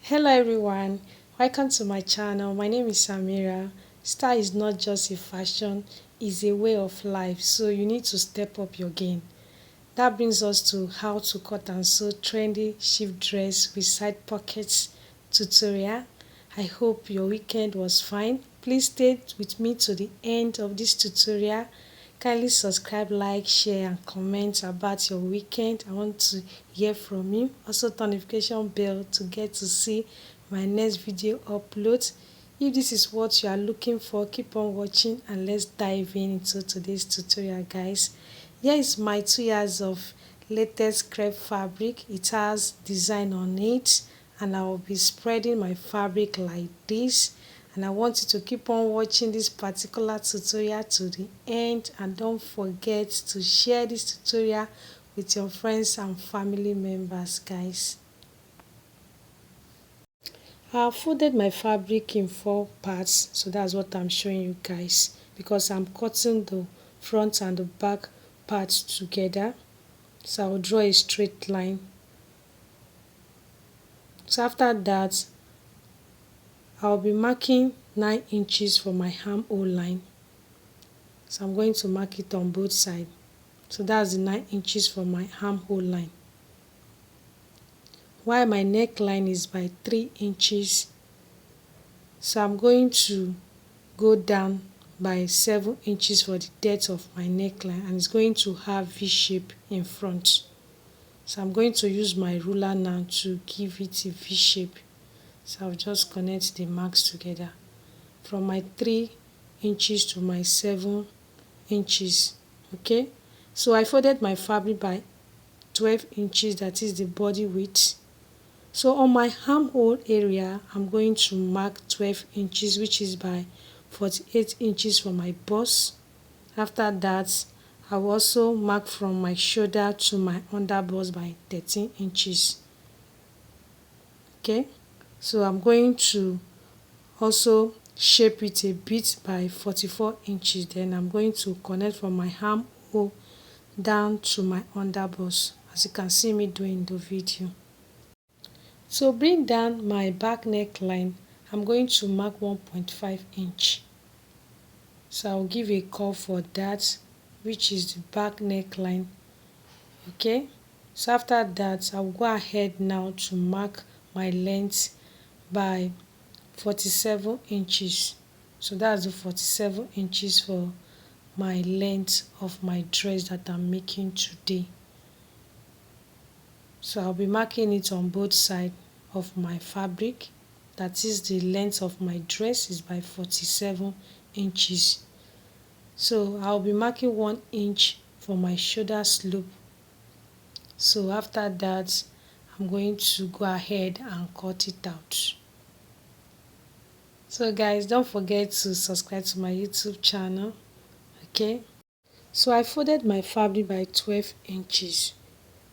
Hello everyone, welcome to my channel. My name is Samira. Style is not just a fashion, it's a way of life, so you need to step up your game. That brings us to how to cut and sew trendy shift dress with side pockets tutorial. I hope your weekend was fine. Please stay with me to the end of this tutorial. Kindly subscribe, like, share and comment about your weekend. I want to hear from you. Also turn notification bell to get to see my next video upload. If this is what you are looking for, keep on watching and let's dive into today's tutorial, guys. Here is my 2 years of latest crepe fabric. It has design on it and I will be spreading my fabric like this, and I want you to keep on watching this particular tutorial to the end, and don't forget to share this tutorial with your friends and family members, guys. I folded my fabric in 4 parts, so that's what I'm showing you guys, because I'm cutting the front and the back parts together. So I'll draw a straight line. So after that, I'll be marking 9 inches for my armhole line. So I'm going to mark it on both sides. So that's the 9 inches for my armhole line. While my neckline is by 3 inches, so I'm going to go down by 7 inches for the depth of my neckline, and it's going to have V shape in front. So I'm going to use my ruler now to give it a V shape. So I'll just connect the marks together from my 3 inches to my 7 inches. Okay, so I folded my fabric by 12 inches, that is the body width. So on my armhole area, I'm going to mark 12 inches, which is by 48 inches for my bust. After that, I will also mark from my shoulder to my under bust by 13 inches. Okay, so I'm going to also shape it a bit by 44 inches. Then I'm going to connect from my armhole down to my under bust, as you can see me doing in the video. To bring down my back neckline, I'm going to mark 1.5 inch. So I'll give a curve for that, which is the back neckline. Okay, so after that, I'll go ahead now to mark my length by 47 inches. So that's the 47 inches for my length of my dress that I'm making today. So I'll be marking it on both sides of my fabric. That is, the length of my dress is by 47 inches. So I'll be marking 1 inch for my shoulder slope. So after that, I'm going to go ahead and cut it out. So guys, don't forget to subscribe to my YouTube channel. Okay, so I folded my fabric by 12 inches.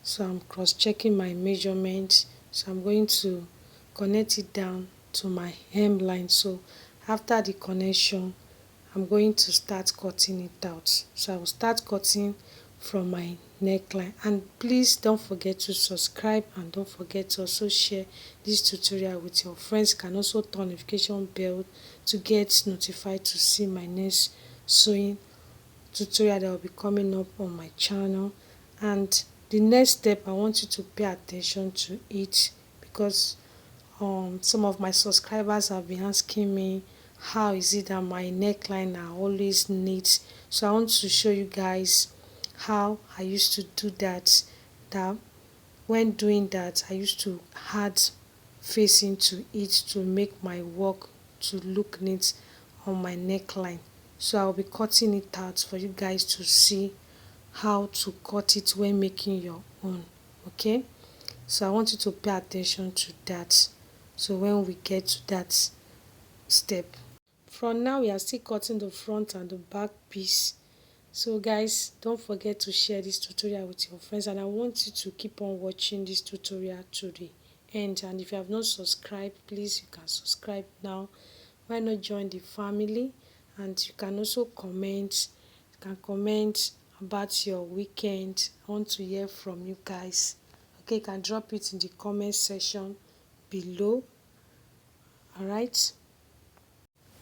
So I'm cross-checking my measurements. So I'm going to connect it down to my hemline. So after the connection, I'm going to start cutting it out. So I will start cutting from my neckline, and please don't forget to subscribe and don't forget to also share this tutorial with your friends. You can also turn notification bell to get notified to see my next sewing tutorial that will be coming up on my channel. And the next step, I want you to pay attention to it, because some of my subscribers have been asking me how is it that my neckline are always neat. So I want to show you guys how I used to do that. That when doing that, I used to add facing to it to make my work to look neat on my neckline. So I'll be cutting it out for you guys to see how to cut it when making your own. Okay, so I want you to pay attention to that. So when we get to that step, from now we are still cutting the front and the back piece. So guys, don't forget to share this tutorial with your friends, and I want you to keep on watching this tutorial to the end. And if you have not subscribed, please, you can subscribe now. Why not join the family? And you can also comment. You can comment about your weekend. I want to hear from you guys. Okay, you can drop it in the comment section below. Alright,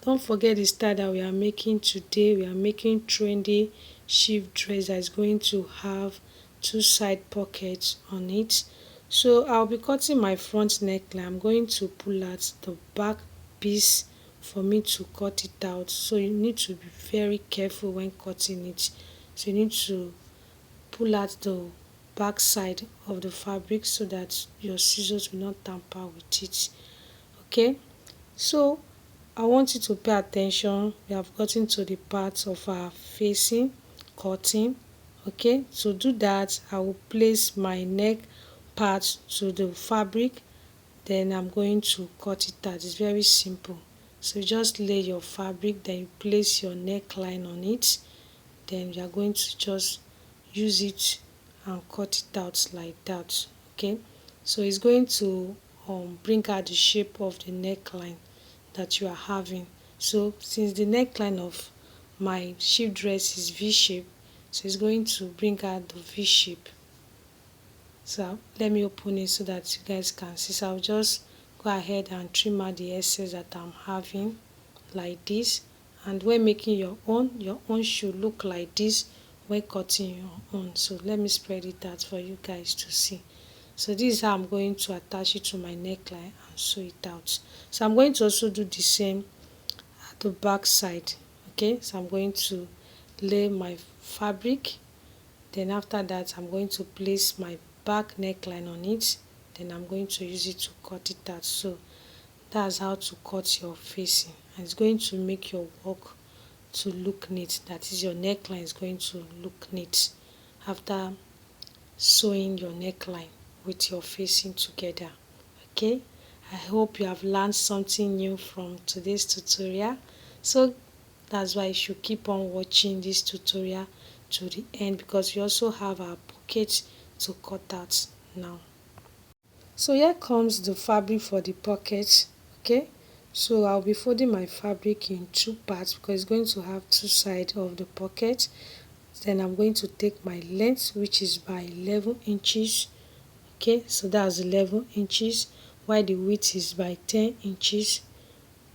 don't forget the style that we are making today. We are making trendy shift dress that is going to have two side pockets on it. So I'll be cutting my front neckline. I'm going to pull out the back piece for me to cut it out. So you need to be very careful when cutting it. So you need to pull out the back side of the fabric so that your scissors will not tamper with it. Okay, so I want you to pay attention. We have gotten to the part of our facing cutting. Okay, to do that I will place my neck part to the fabric, then I'm going to cut it out. It's very simple. So just lay your fabric, then you place your neckline on it, then you are going to just use it and cut it out like that. Okay, so it's going to bring out the shape of the neckline that you are having. So since the neckline of my shift dress is V shape, so it's going to bring out the V shape. So let me open it so that you guys can see. So I'll just go ahead and trim out the excess that I'm having like this. And when making your own should look like this when cutting your own. So let me spread it out for you guys to see. So this is how I'm going to attach it to my neckline and sew it out. So I'm going to also do the same at the back side. Okay, so I'm going to lay my fabric, then after that I'm going to place my back neckline on it, then I'm going to use it to cut it out. So that's how to cut your facing, and it's going to make your work to look neat. That is, your neckline is going to look neat after sewing your neckline with your facing together. Okay, I hope you have learned something new from today's tutorial. So that's why you should keep on watching this tutorial to the end, because we also have our pocket to cut out now. So here comes the fabric for the pocket. Okay, so I'll be folding my fabric in two parts because it's going to have two sides of the pocket. Then I'm going to take my length, which is by 11 inches. Okay, so that's 11 inches, while the width is by 10 inches.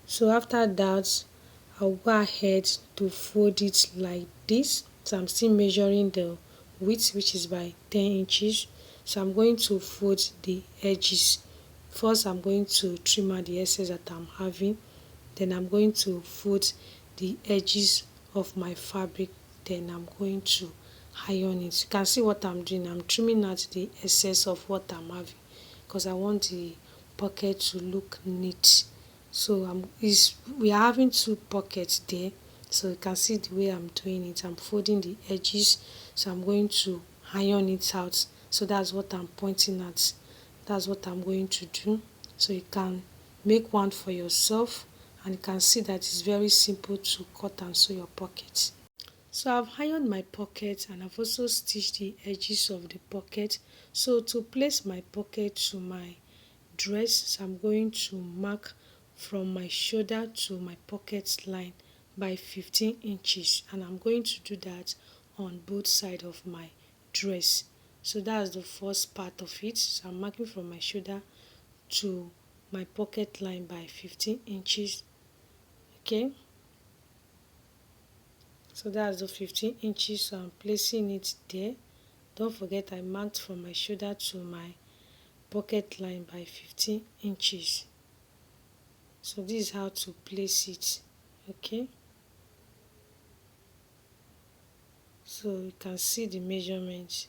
So after that I'll go ahead to fold it like this. So I'm still measuring the width, which is by 10 inches. So I'm going to fold the edges. First I'm going to trim out the excess that I'm having, then I'm going to fold the edges of my fabric, then I'm going to iron it. You can see what I'm doing. I'm trimming out the excess of what I'm having because I want the pocket to look neat. So we are having two pockets there, so you can see the way I'm doing it. I'm folding the edges, so I'm going to iron it out. So that's what I'm pointing at. That's what I'm going to do. So you can make one for yourself, and you can see that it's very simple to cut and sew your pocket. So I've ironed my pocket and I've also stitched the edges of the pocket. So to place my pocket to my dress, so I'm going to mark from my shoulder to my pocket line by 15 inches, and I'm going to do that on both sides of my dress. So that's the first part of it. So I'm marking from my shoulder to my pocket line by 15 inches. Okay, so that's the 15 inches. So I'm placing it there. Don't forget I marked from my shoulder to my pocket line by 15 inches. So this is how to place it. Okay, so you can see the measurements.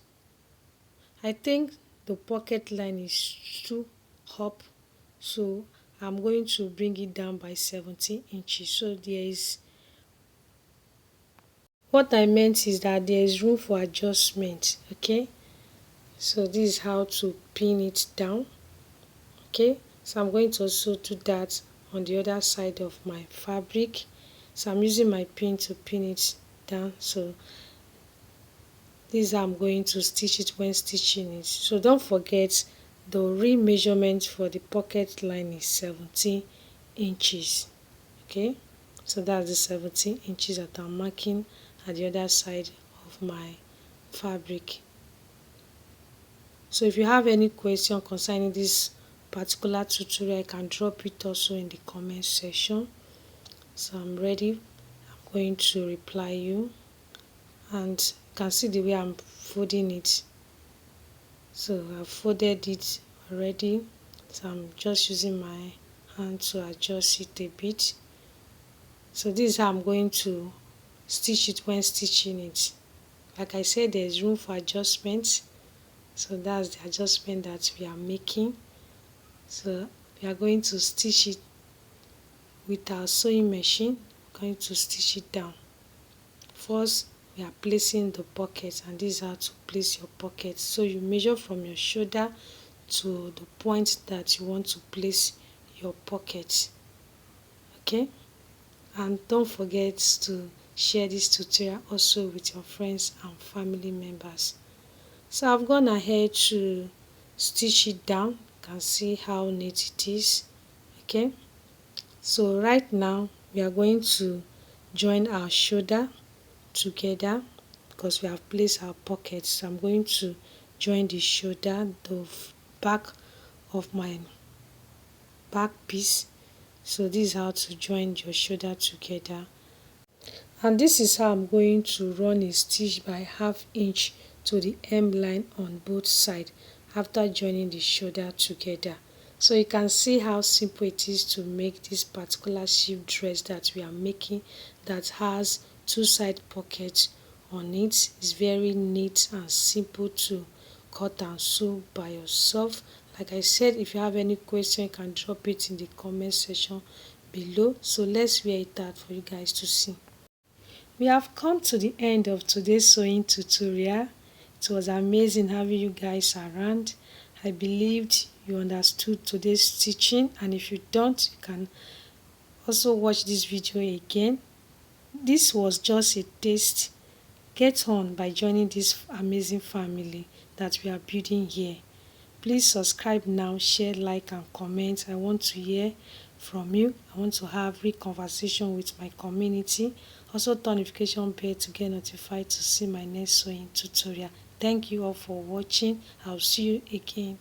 I think the pocket line is too up, so I'm going to bring it down by 17 inches. So there is, what I meant is that there is room for adjustment. Okay, so this is how to pin it down. Okay, so I'm going to also do that on the other side of my fabric. So I'm using my pin to pin it down. So this is how I'm going to stitch it when stitching it. So don't forget the real measurement for the pocket line is 17 inches. Okay, so that's the 17 inches that I'm marking at the other side of my fabric. So if you have any question concerning this particular tutorial, you can drop it also in the comment section. So I'm ready. I'm going to reply you, and you can see the way I'm folding it. So I've folded it already, so I'm just using my hand to adjust it a bit. So this is how I'm going to stitch it when stitching it. Like I said, there's room for adjustments, so that's the adjustment that we are making. So we are going to stitch it with our sewing machine. We're going to stitch it down. First, we are placing the pocket, and this is how to place your pocket. So you measure from your shoulder to the point that you want to place your pocket. Okay, and don't forget to share this tutorial also with your friends and family members. So I've gone ahead to stitch it down. You can see how neat it is. Okay, so right now we are going to join our shoulder together because we have placed our pockets. So I'm going to join the shoulder, the back of my back piece. So this is how to join your shoulder together, and this is how I'm going to run a stitch by 1/2 inch to the hem line on both sides after joining the shoulder together. So you can see how simple it is to make this particular sheep dress that we are making, that has two side pockets on it. It's very neat and simple to cut and sew by yourself. Like I said, if you have any question, you can drop it in the comment section below. So let's wear it out for you guys to see. We have come to the end of today's sewing tutorial. It was amazing having you guys around. I believed you understood today's stitching, and if you don't, you can also watch this video again. This was just a taste. Get on by joining this amazing family that we are building here. Please subscribe now, share, like and comment. I want to hear from you. I want to have real conversation with my community. Also turn notification bell to get notified to see my next sewing tutorial. Thank you all for watching. I'll see you again.